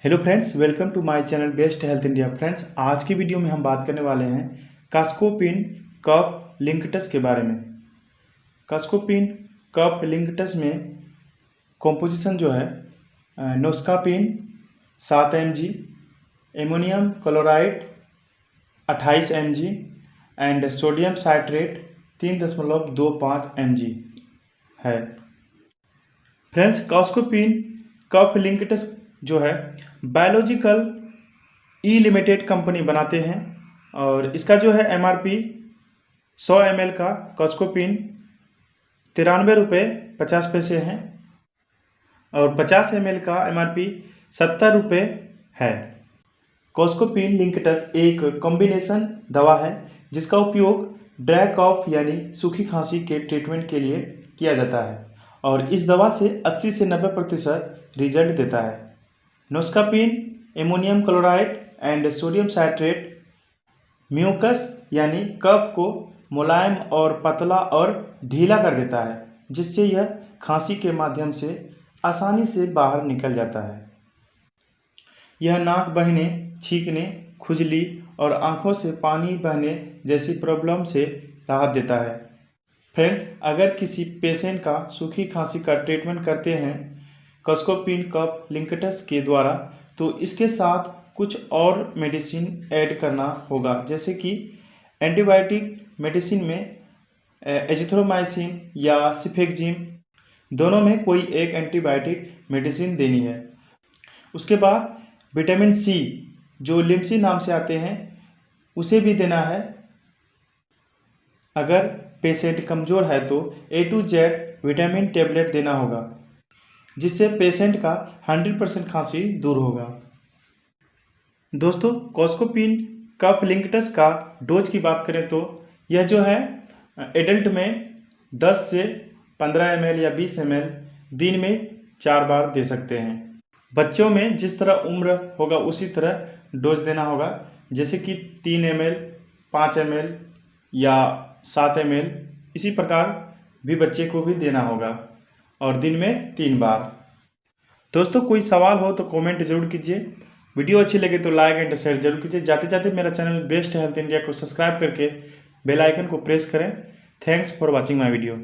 Hello friends, welcome to my channel best health India. Friends, आज की video में हम बात करने वाले हैं कास्कोपिन कफ लिंकटस के बारे में। कास्कोपिन कफ लिंकटस में कॉम्पोजिशन जो है नोस्कापिन 7 mg, ammonium chloride 28 mg and sodium citrate 3.25 mg है। फ्रेंड्स, कास्कोपिन कफ लिंकटस जो है बायोलॉजिकल ई लिमिटेड कंपनी बनाते हैं और इसका जो है MRP 100 ml का कास्कोपिन 93 रुपये 50 पैसे हैं और 50 ml का MRP 70 रुपये है। कास्कोपिन लिंकटस एक कॉम्बिनेशन दवा है जिसका उपयोग ड्राई कफ यानी सूखी खांसी के ट्रीटमेंट के लिए किया जाता है और इस दवा से 80 से 90% रिजल्ट देता है। Noscapine ammonium chloride and sodium citrate mucus यानी कफ को मुलायम और पतला और ढीला कर देता है, जिससे यह खांसी के माध्यम से आसानी से बाहर निकल जाता है। यह नाक बहने, छींकने, खुजली और आंखों से पानी बहने जैसी प्रॉब्लम से राहत देता है। फ्रेंड्स, अगर किसी पेशेंट का सूखी खांसी का ट्रीटमेंट करते हैं कास्कोपिन कफ लिंकटस के द्वारा, तो इसके साथ कुछ और मेडिसिन ऐड करना होगा, जैसे कि एंटीबायोटिक मेडिसिन में एजिथ्रोमाइसिन या सिफेक्जिम, दोनों में कोई एक एंटीबायोटिक मेडिसिन देनी है। उसके बाद विटामिन सी जो लिम्सी नाम से आते हैं उसे भी देना है। अगर पेशेंट कमज़ोर है तो A to Z vitamin tablet देना होगा, जिससे पेशेंट का 100% खांसी दूर होगा। दोस्तों, कास्कोपिन कफ लिंकटस का डोज की बात करें तो यह जो है एडल्ट में 10 से 15 ml या 20 ml दिन में 4 बार दे सकते हैं। बच्चों में जिस तरह उम्र होगा उसी तरह डोज देना होगा, जैसे कि 3 ml, 5 ml या 7 ml, इसी प्रकार भी बच्चे को भी देना होगा और दिन में 3 बार। दोस्तों, कोई सवाल हो तो कमेंट जरूर कीजिए। वीडियो अच्छी लगे तो लाइक एंड शेयर जरूर कीजिए। जाते जाते मेरा चैनल बेस्ट हेल्थ इंडिया को सब्सक्राइब करके बेल आइकन को प्रेस करें। Thanks for watching my video.